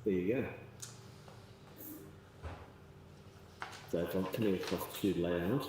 There you go. So if I'm coming across to layout.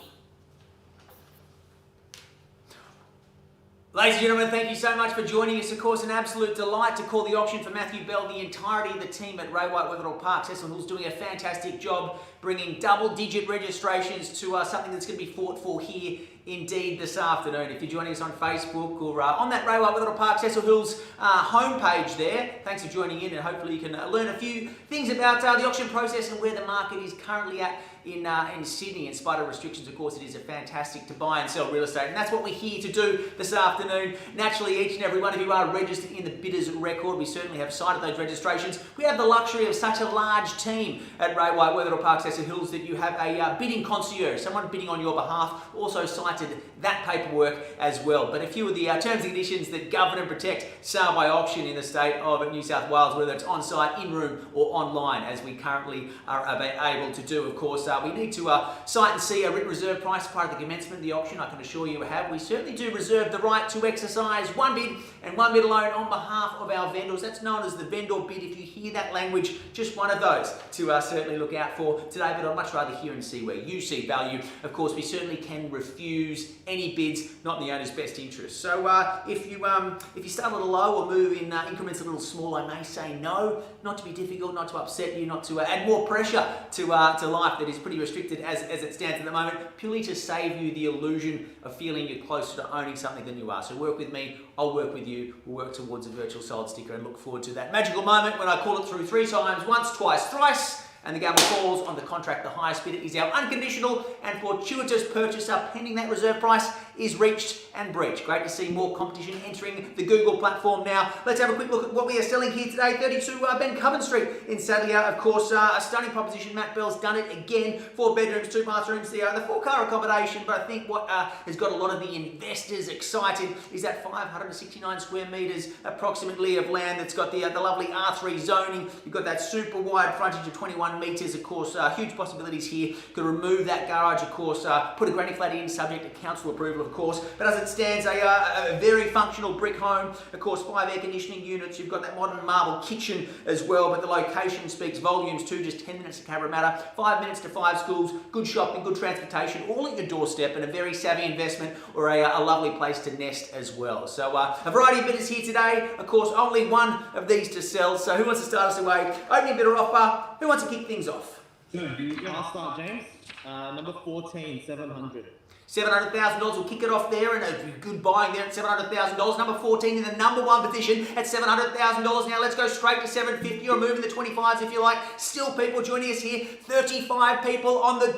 Ladies and gentlemen, thank you so much for joining us. Of course, an absolute delight to call the auction for Mathew Bell, the entirety of the team at Ray White Wetherill Park. Cecil Hill's doing a fantastic job bringing double-digit registrations to something that's going to be fought for here indeed this afternoon. If you're joining us on Facebook or on that Ray White Wetherill Park Cecil Hill's homepage there, thanks for joining in, and hopefully you can learn a few things about the auction process and where the market is currently at in Sydney. In spite of restrictions, of course, it is a fantastic to buy and sell real estate, and that's what we're here to do this afternoon. Naturally, each and every one of you are registered in the bidders record. We certainly have cited those registrations. We have the luxury of such a large team at Ray White Wetherill Park Cecil Hills that you have a bidding concierge, someone bidding on your behalf, also cited that paperwork as well. But a few of the terms and conditions that govern and protect sale by auction in the state of New South Wales, whether it's on-site, in-room or online, as we currently are able to do. Of course, we need to cite and see a written reserve price prior to the commencement of the auction. I can assure you we have. We certainly do reserve the right to exercise one bid and one bid alone on behalf of our vendors. That's known as the vendor bid. If you hear that language, just one of those to certainly look out for today, but I'd much rather hear and see where you see value. Of course, we certainly can refuse any bids not in the owner's best interest. So if you start a little low or move in increments a little small, I may say no, not to be difficult, not to upset you, not to add more pressure to life that is pretty restricted as it stands at the moment, purely to save you the illusion of feeling you're closer to owning something than you are. So work with me, I'll work with you, we'll work towards a virtual sold sticker and look forward to that magical moment when I call it through 3 times, once, twice, thrice, and the gavel falls on the contract. The highest bidder is our unconditional and fortuitous purchaser pending that reserve price is reached and breached. Great to see more competition entering the Google platform now. Let's have a quick look at what we are selling here today. 32 Bencubbin Street in Sadleir. Of course, a stunning proposition. Matt Bell's done it again. 4 bedrooms, 2 bathrooms, the 4-car accommodation. But I think what has got a lot of the investors excited is that 569 square metres approximately of land that's got the lovely R3 zoning. You've got that super wide frontage of 21 metres. Of course, huge possibilities here. Could remove that garage, of course, put a granny flat in subject to council approval, of course. But as it stands, a very functional brick home. Of course, 5 air conditioning units. You've got that modern marble kitchen as well. But the location speaks volumes too. Just 10 minutes to Cabramatta, 5 minutes to 5 schools, good shopping, good transportation, all at your doorstep, and a very savvy investment or a lovely place to nest as well. So a variety of bidders here today. Of course, only one of these to sell. So who wants to start us away? Opening bidder offer. Who wants to kick things off? I'll start, James. Number 14, 700. $700,000 will kick it off there, and a good buying there at $700,000. Number 14 in the number 1 position at $700,000. Now let's go straight to 750 or move in the 25s if you like. Still people joining us here. 35 people on the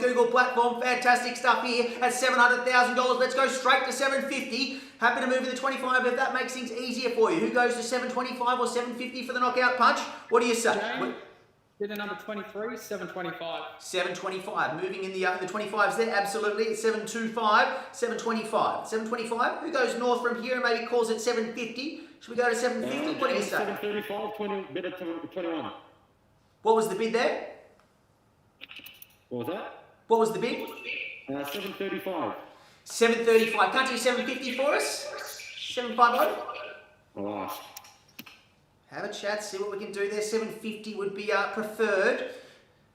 Google platform. Fantastic stuff here at $700,000. Let's go straight to 750. Happy to move in the 25 if that makes things easier for you. Who goes to 725 or 750 for the knockout punch? What do you say? Bidder number 23, 725. 725. Moving in the 25s there, absolutely. It's 725, 725. 725. Who goes north from here and maybe calls it 750? Should we go to 750? What do you say? 735, bidder 21. What was the bid there? What was that? What was the bid? 735. 735. Can't you 750 for us? 750? Oh. Have a chat, see what we can do there. 750 would be preferred.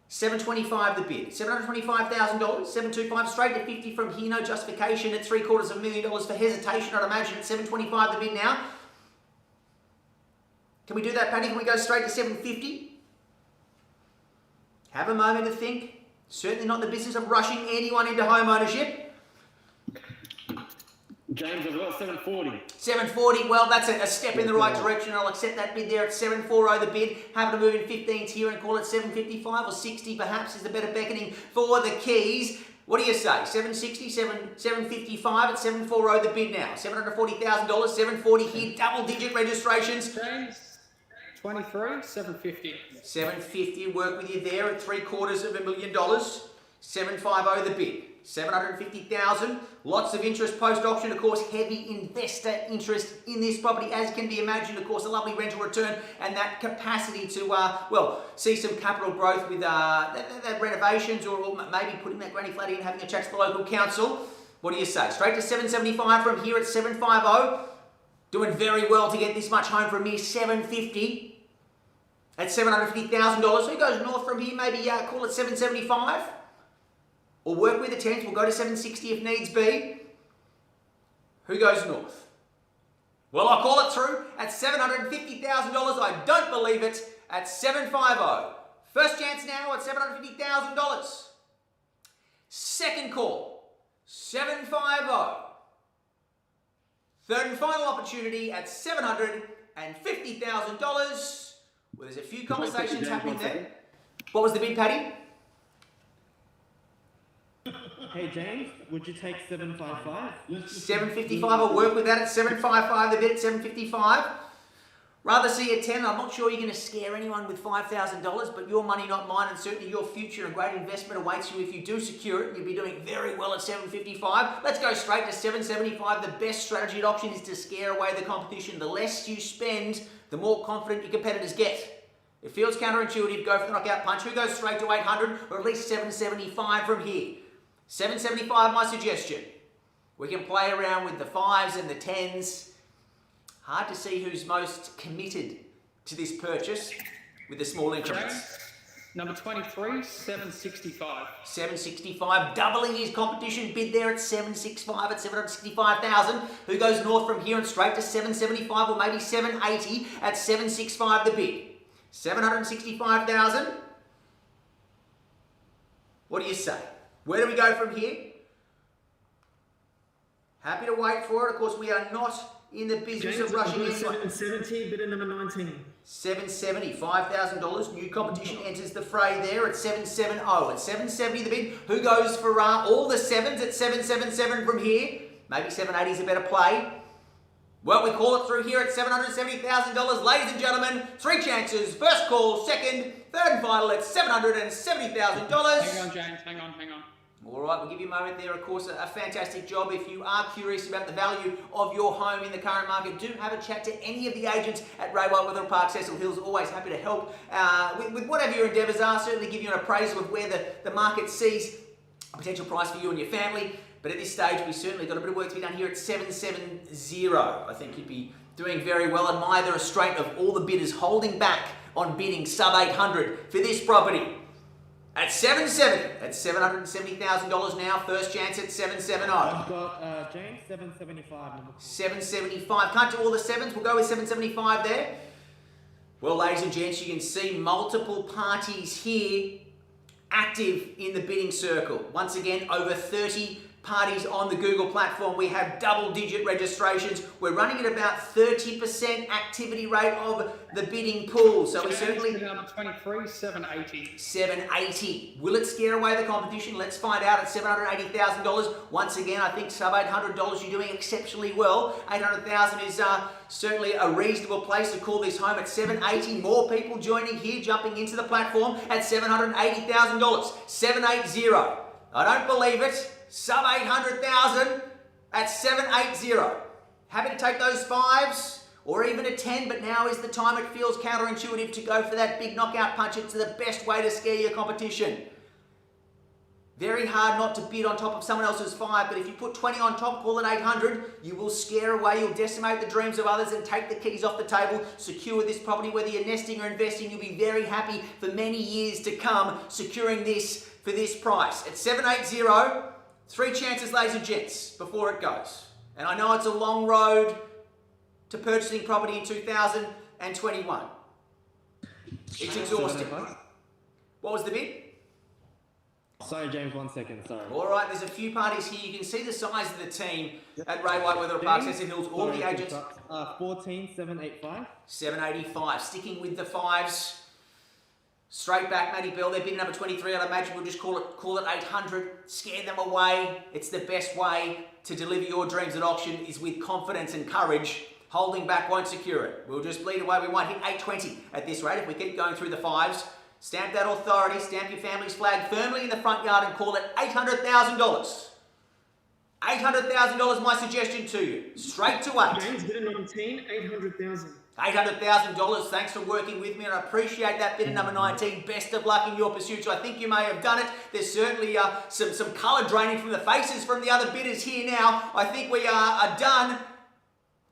725 the bid. $725,000. 725 straight to 50 from here. No justification at $750,000 for hesitation, I'd imagine. At 725 the bid now. Can we do that, Paddy? Can we go straight to 750? Have a moment to think. Certainly not in the business of rushing anyone into home ownership. James, I've got 740. 740, well, that's a step in the right direction. I'll accept that bid there at 740 the bid. Happy to move in 15s here and call it 755 or 60 perhaps is the better beckoning for the keys. What do you say? 760, 755 at 740 the bid now. $740,000, 740 here, double-digit registrations. James, 23, 750. 750, work with you there at $750,000. 750 the bid. 750,000. Lots of interest post-auction. Of course, heavy investor interest in this property, as can be imagined. Of course, a lovely rental return and that capacity to, see some capital growth with that renovations or maybe putting that granny flat in, having a chat to the local council. What do you say? Straight to 775 from here at 750. Doing very well to get this much home from me. 750. at $750,000. Who goes north from here? Maybe call it 775, or work with the 10s. We'll go to 760 if needs be. Who goes north? Well, I'll call it through at $750,000. I don't believe it at 750. First chance now at $750,000. Second call, 750. Third and final opportunity at $750,000. Well, there's a few conversations happening there. What was the bid, Paddy? Hey James, would you take 755? 755. I'll work with that at 755. The bid at 755. Rather see a 10. I'm not sure you're going to scare anyone with $5,000, but your money, not mine, and certainly your future and great investment awaits you if you do secure it. You'll be doing very well at 755. Let's go straight to 775. The best strategy at auction is to scare away the competition. The less you spend, the more confident your competitors get. It feels counterintuitive. Go for the knockout punch. Who goes straight to 800 or at least 775 from here? 775, my suggestion. We can play around with the 5s and the 10s. Hard to see who's most committed to this purchase with the small increments. Number 23, 765. 765, doubling his competition bid there at 765 at 765,000. Who goes north from here and straight to 775 or maybe 780 at 765 the bid? 765,000. What do you say? Where do we go from here? Happy to wait for it. Of course, we are not in the business of rushing in. 770, bid at number 19. 770, $5,000. New competition enters the fray there at 770. At 770 the bid. Who goes for all the 7s at 777 from here? Maybe 780 is a better play. Well, we call it through here at $770,000. Ladies and gentlemen, 3 chances. First call, second, third and final at $770,000. Hang on, James. Hang on. All right, we'll give you a moment there. Of course, a fantastic job. If you are curious about the value of your home in the current market, do have a chat to any of the agents at Ray White Witherill Park, Cecil Hills. Always happy to help with whatever your endeavours are. Certainly give you an appraisal of where the market sees a potential price for you and your family. But at this stage, we certainly got a bit of work to be done here at 770. I think you'd be doing very well. Admire the restraint of all the bidders holding back on bidding sub 800 for this property. At 770, at $770,000 now. First chance at 770. I've got James, 775. Number 775. Can't do all the 7s. We'll go with 775 there. Well, ladies and gents, you can see multiple parties here active in the bidding circle. Once again, over 30 parties on the Google platform. We have double-digit registrations. We're running at about 30% activity rate of the bidding pool. So we certainly... Number 23, 780. 780. Will it scare away the competition? Let's find out at $780,000. Once again, I think sub $800, you're doing exceptionally well. $800,000 is certainly a reasonable place to call this home at 780. More people joining here, jumping into the platform at $780,000. 780. I don't believe it. Sub 800,000 at 780. Happy to take those 5s or even a 10, but now is the time. It feels counterintuitive to go for that big knockout punch. It's the best way to scare your competition. Very hard not to bid on top of someone else's 5, but if you put 20 on top, call it 800, you will scare away, you'll decimate the dreams of others and take the keys off the table, secure this property. Whether you're nesting or investing, you'll be very happy for many years to come securing this for this price. At 780, 3 chances, ladies and gents, before it goes. And I know it's a long road to purchasing property in 2021. It's exhausting. What was the bid? Sorry, James, 1 second. Sorry. All right, there's a few parties here. You can see the size of the team at Ray White Witherill Park, Cecil Hills. All the agents. 14, 785. 785. Sticking with the 5s. Straight back, Matty Bell. They're bidding number 23. I'd imagine we'll just call it 800. Scare them away. It's the best way to deliver your dreams at auction is with confidence and courage. Holding back won't secure it. We'll just bleed away. We won't hit 820 at this rate if we keep going through the 5s. Stamp that authority, stamp your family's flag firmly in the front yard and call it $800,000. $800,000, my suggestion to you. Straight to 8. James, bid at 19, 800,000. $800,000. Thanks for working with me, and I appreciate that bid at number 19. Best of luck in your pursuits. I think you may have done it. There's certainly some colour draining from the faces from the other bidders here now. I think we are done.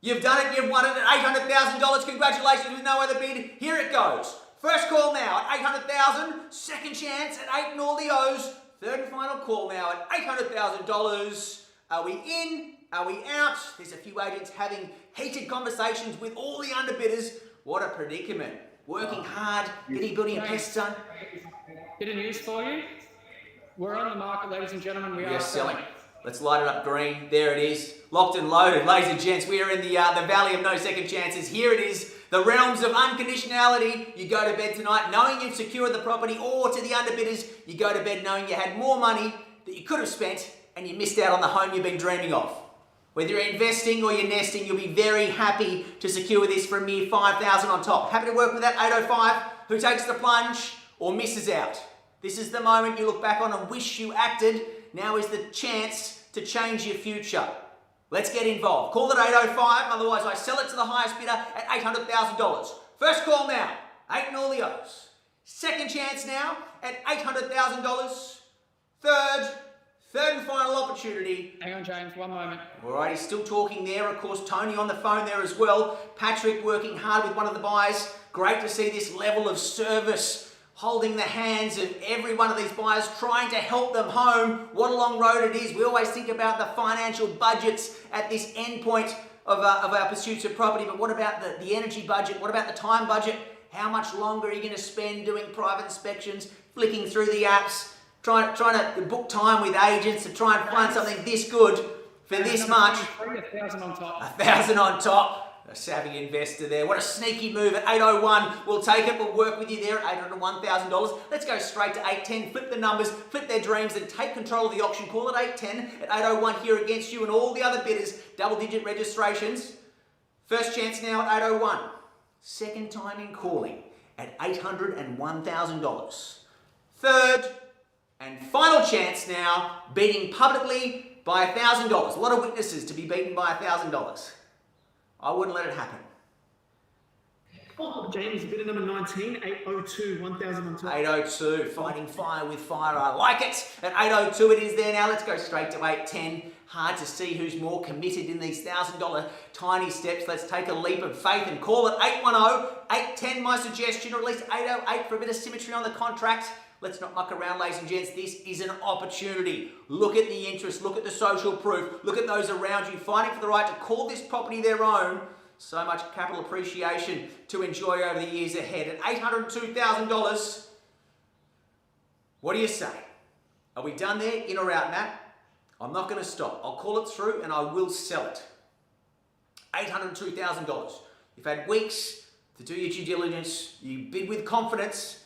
You've done it. You've won it at $800,000. Congratulations with no other bid. Here it goes. First call now at 800,000. Second chance at 8 and all the O's. Third and final call now at $800,000. Are we in? Are we out? There's a few agents having heated conversations with all the underbidders. What a predicament. Working hard, building a pest son. Bit of news for you. We're on the market, ladies and gentlemen. We are selling. Let's light it up green. There it is. Locked and loaded. Ladies and gents, we are in the valley of no second chances. Here it is. The realms of unconditionality. You go to bed tonight knowing you've secured the property, or to the underbidders, you go to bed knowing you had more money that you could have spent and you missed out on the home you've been dreaming of. Whether you're investing or you're nesting, you'll be very happy to secure this for a mere $5,000 on top. Happy to work with that 805 who takes the plunge or misses out. This is the moment you look back on and wish you acted. Now is the chance to change your future. Let's get involved. Call it 805, otherwise I sell it to the highest bidder at $800,000. First call now, 8 and all the O's. Second chance now at $800,000. Third and final opportunity. Hang on, James, one moment. Alright, he's still talking there. Of course, Tony on the phone there as well. Patrick working hard with one of the buyers. Great to see this level of service, holding the hands of every one of these buyers, trying to help them home. What a long road it is. We always think about the financial budgets at this end point of our pursuits of property, but what about the energy budget? What about the time budget? How much longer are you going to spend doing private inspections, flicking through the apps, trying to book time with agents to try and find something this good for this much? 1,000 on top. 1,000 on top. A savvy investor there. What a sneaky move at 801. We'll take it. We'll work with you there at $801,000. Let's go straight to 810. Flip the numbers, flip their dreams, and take control of the auction. Call it 810 at 801 here against you and all the other bidders. Double-digit registrations. First chance now at 801. Second time in calling at $801,000. Third and final chance now, beating publicly by $1,000. A lot of witnesses to be beaten by $1,000. I wouldn't let it happen. Oh, James, bidder number 19, 802, 1,000 on top. 802, fighting fire with fire. I like it. At 802 it is there now. Let's go straight to 810. Hard to see who's more committed in these $1,000 tiny steps. Let's take a leap of faith and call it 810. 810 my suggestion, or at least 808 for a bit of symmetry on the contract. Let's not muck around, ladies and gents. This is an opportunity. Look at the interest. Look at the social proof. Look at those around you fighting for the right to call this property their own. So much capital appreciation to enjoy over the years ahead. At $802,000, what do you say? Are we done there? In or out, Matt? I'm not going to stop. I'll call it through and I will sell it. $802,000. You've had weeks to do your due diligence. You bid with confidence.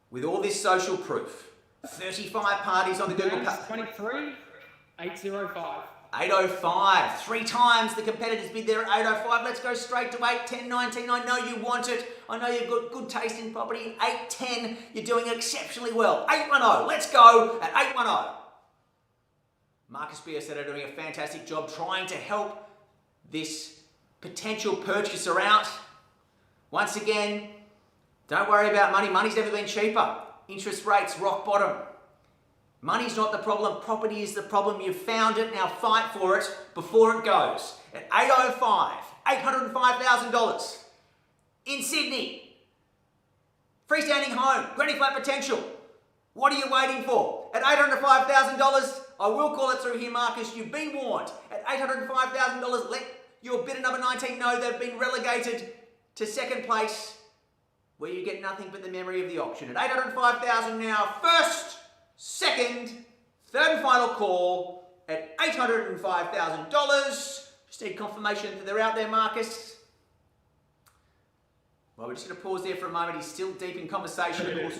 With all this social proof. 35 parties on the Google James, page. 23, 805. 805. 3 times the competitors bid there at 805. Let's go straight to 810, 19. I know you want it. I know you've got good taste in property. 810, you're doing exceptionally well. 810, let's go at 810. Marcus Bierstedt are doing a fantastic job trying to help this potential purchaser out. Once again, don't worry about money. Money's never been cheaper. Interest rates, rock bottom. Money's not the problem. Property is the problem. You've found it. Now fight for it before it goes. At 805, $805,000. In Sydney. Freestanding home. Granny flat potential. What are you waiting for? At $805,000, I will call it through here, Marcus. You've been warned. At $805,000, let your bidder number 19 know they've been relegated to second place, where you get nothing but the memory of the auction. At $805,000 now, first, second, third and final call at $805,000. Just need confirmation that they're out there, Marcus. Well, we're just going to pause there for a moment. He's still deep in conversation, of course.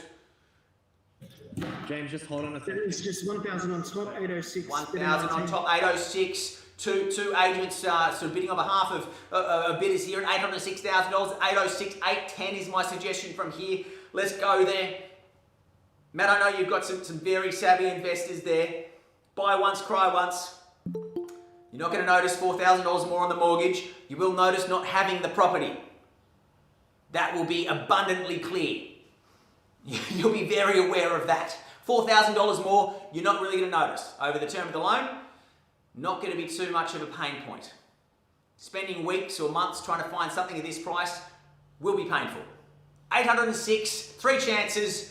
James, just hold on a second. It's just 1,000 on top, 806. 1,000 on top, 806. Two agents sort of bidding on behalf of bidders here at $806,000. 806, 810 is my suggestion from here. Let's go there. Matt, I know you've got some very savvy investors there. Buy once, cry once. You're not going to notice $4,000 more on the mortgage. You will notice not having the property. That will be abundantly clear. You'll be very aware of that. $4,000 more, you're not really going to notice. Over the term of the loan, not going to be too much of a pain point. Spending weeks or months trying to find something at this price will be painful. 806, 3 chances.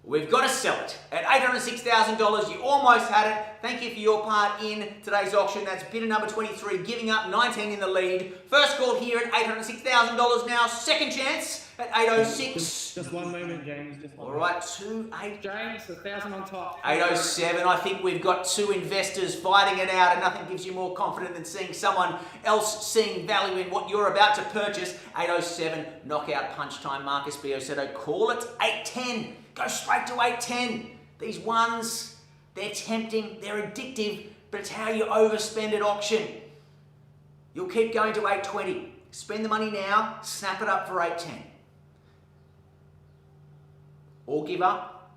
We've got to sell it. At $806,000, you almost had it. Thank you for your part in today's auction. That's bidder number 23, giving up 19 in the lead. First call here at $806,000 now. Second chance at 806. Just one moment, James. Just one All right, 2-8. James, 1,000 on top. 807. I think we've got 2 investors fighting it out, and nothing gives you more confidence than seeing someone else seeing value in what you're about to purchase. 807, knockout punch time. Marcus Biosetto, call it 810. Go straight to 810. These ones, they're tempting, they're addictive, but it's how you overspend at auction. You'll keep going to 820. Spend the money now, snap it up for 810. Or give up.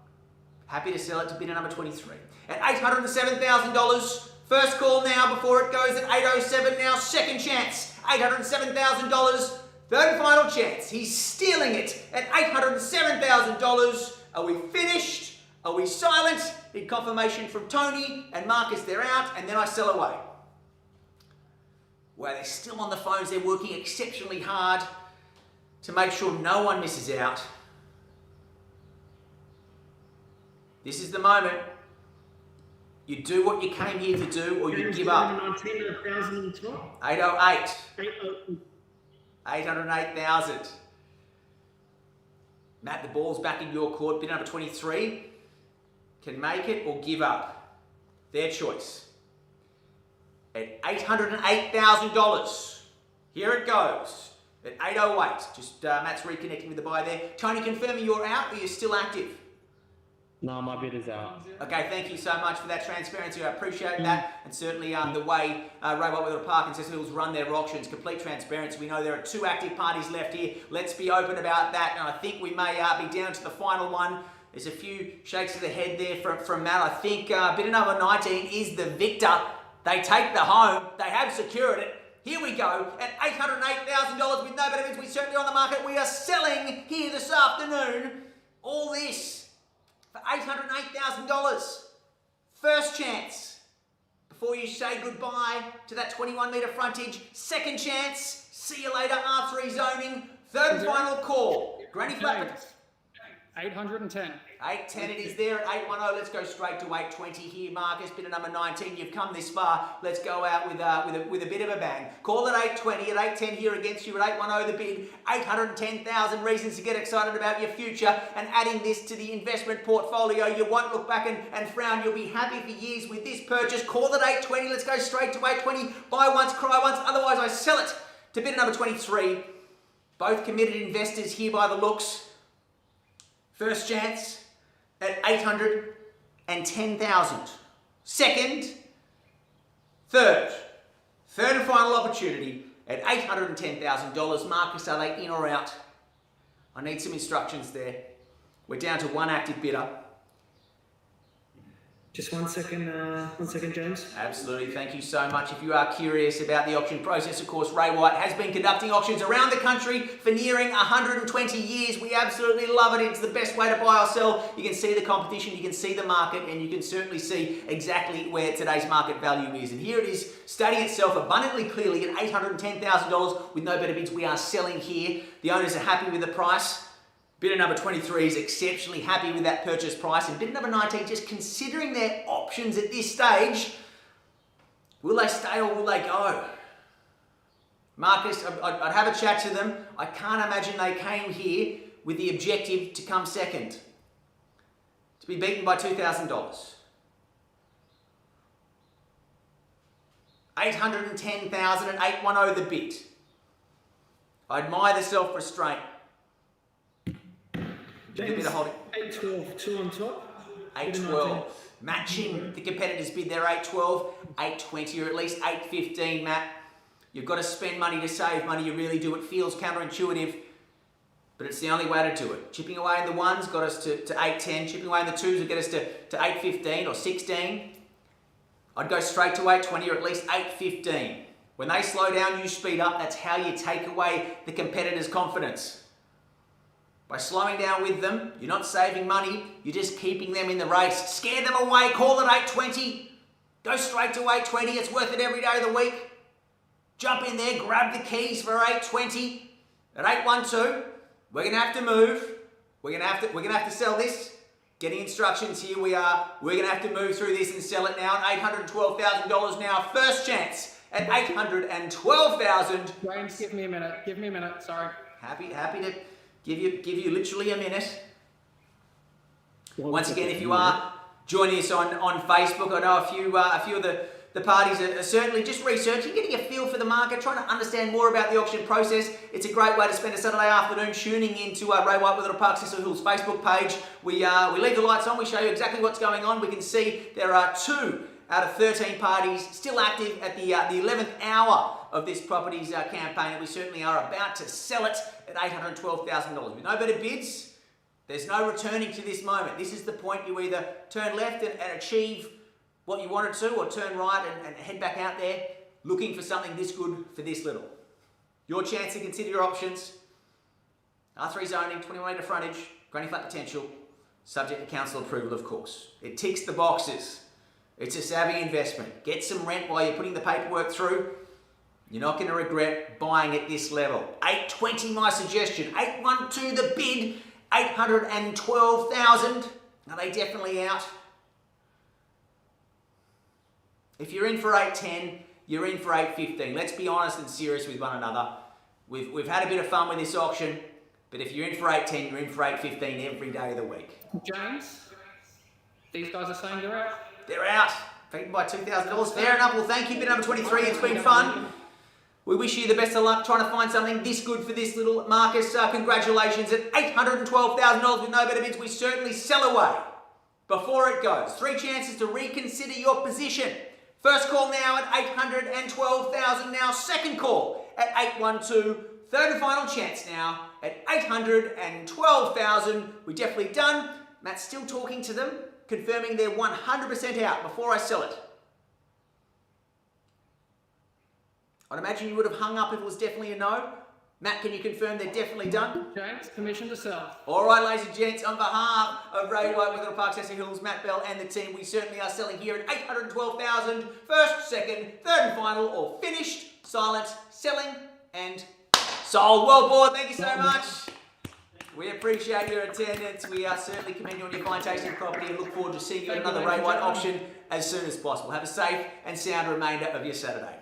Happy to sell it to bidder number 23. At $807,000, first call now before it goes at 807 now, second chance. $807,000, third and final chance. He's stealing it at $807,000. Are we finished? Are we silent? Need confirmation from Tony and Marcus, they're out, and then I sell away. Well, they're still on the phones. They're working exceptionally hard to make sure no one misses out. This is the moment. You do what you came here to do, or you give up. 808. 808,000. Matt, the ball's back in your court. Bid number 23 can make it or give up. Their choice. At $808,000. Here it goes. At 808. Just Matt's reconnecting with the buyer there. Tony, confirming you're out or you're still active? No, my bid is out. Okay, thank you so much for that transparency. I appreciate that. And certainly the way Railway Weather Park and Cecil Hills run their auctions, complete transparency. We know there are 2 active parties left here. Let's be open about that. And I think we may be down to the final one. There's a few shakes of the head there from Matt. I think bidder number 19 is the victor. They take the home. They have secured it. Here we go. At $808,000 with no better bids. We're certainly on the market. We are selling here this afternoon. All this for $808,000. First chance before you say goodbye to that 21 metre frontage. Second chance. See you later, R3 zoning. Third and final call. Granny Flat. 810. 810 it is there at 810. Let's go straight to 820 here, Marcus. Bidder number 19. You've come this far. Let's go out with a bit of a bang. Call it 820 at 810 here against you at 810 the bid. 810,000 reasons to get excited about your future, and adding this to the investment portfolio. You won't look back and frown. You'll be happy for years with this purchase. Call it 820. Let's go straight to 820. Buy once, cry once. Otherwise, I sell it to bidder number 23. Both committed investors here by the looks. First chance at 810,000. Second, third and final opportunity at $810,000. Marcus, are they in or out? I need some instructions there. We're down to 1 active bidder. Just 1 second, James. Absolutely, thank you so much. If you are curious about the auction process, of course, Ray White has been conducting auctions around the country for nearing 120 years. We absolutely love it. It's the best way to buy or sell. You can see the competition, you can see the market, and you can certainly see exactly where today's market value is. And here it is, stating itself abundantly clearly at $810,000 with no better bids. We are selling here. The owners are happy with the price. Bidder number 23 is exceptionally happy with that purchase price, and bidder number 19 just considering their options at this stage. Will they stay or will they go? Marcus, I'd have a chat to them. I can't imagine they came here with the objective to come second, to be beaten by $2,000. $810,000 at 810 the bid. I admire the self-restraint. James, 812, 2 on top. 812. Matching the competitors' bid there, 812, 820, or at least 815, Matt. You've got to spend money to save money. You really do. It feels counterintuitive, but it's the only way to do it. Chipping away in the ones got us to 810. Chipping away in the twos will get us to 815 or 16. I'd go straight to 820 or at least 815. When they slow down, you speed up. That's how you take away the competitor's confidence. By slowing down with them, you're not saving money, you're just keeping them in the race. Scare them away, call it 820. Go straight to 820, it's worth it every day of the week. Jump in there, grab the keys for 820 at 812. We're gonna have to move. We're gonna have to sell this. Getting instructions, here we are. We're gonna have to move through this and sell it now at $812,000 now. First chance at $812,000. James, give me a minute. Give me a minute. Sorry. Happy to give you literally a minute. Once again, if you are joining us on Facebook, I know a few of the parties are certainly just researching, getting a feel for the market, trying to understand more about the auction process. It's a great way to spend a Saturday afternoon tuning into Ray White Withero Park Cecil Hill's Facebook page. We leave the lights on, we show you exactly what's going on. We can see there are 2 out of 13 parties still active at the 11th hour of this property's campaign, and we certainly are about to sell it at $812,000. With no better bids, there's no returning to this moment. This is the point you either turn left and achieve what you wanted to, or turn right and head back out there looking for something this good for this little. Your chance to consider your options. R3 zoning, 21 metre frontage, granny flat potential, subject to council approval, of course. It ticks the boxes. It's a savvy investment. Get some rent while you're putting the paperwork through. You're not going to regret buying at this level. 820 my suggestion. 812 the bid. 812,000. Are they definitely out? If you're in for 810, you're in for 815. Let's be honest and serious with one another. We've had a bit of fun with this auction, but if you're in for 810, you're in for 815 every day of the week. James, these guys are saying they're out. They're out. Beaten by $2,000. Fair enough. Well, thank you. Bid number 23. It's been fun. We wish you the best of luck trying to find something this good for this little. Marcus, congratulations at $812,000 with no better bids. We certainly sell away before it goes. 3 chances to reconsider your position. First call now at $812,000 now. Second call at $812,000. Third and final chance now at $812,000. We're definitely done. Matt's still talking to them, confirming they're 100% out before I sell it. I'd imagine you would have hung up if it was definitely a no. Matt, can you confirm they're definitely done? James, permission to sell. All right, ladies and gents, on behalf of Ray White, Withero Park, Cecil Hills, Matt Bell and the team, we certainly are selling here at $812,000. First, second, third and final, or finished, silent, selling, and sold. Well bought. Thank you so much. We appreciate your attendance. We certainly commend you on your fine tasting property and look forward to seeing you at another Ray White auction as soon as possible. Have a safe and sound remainder of your Saturday.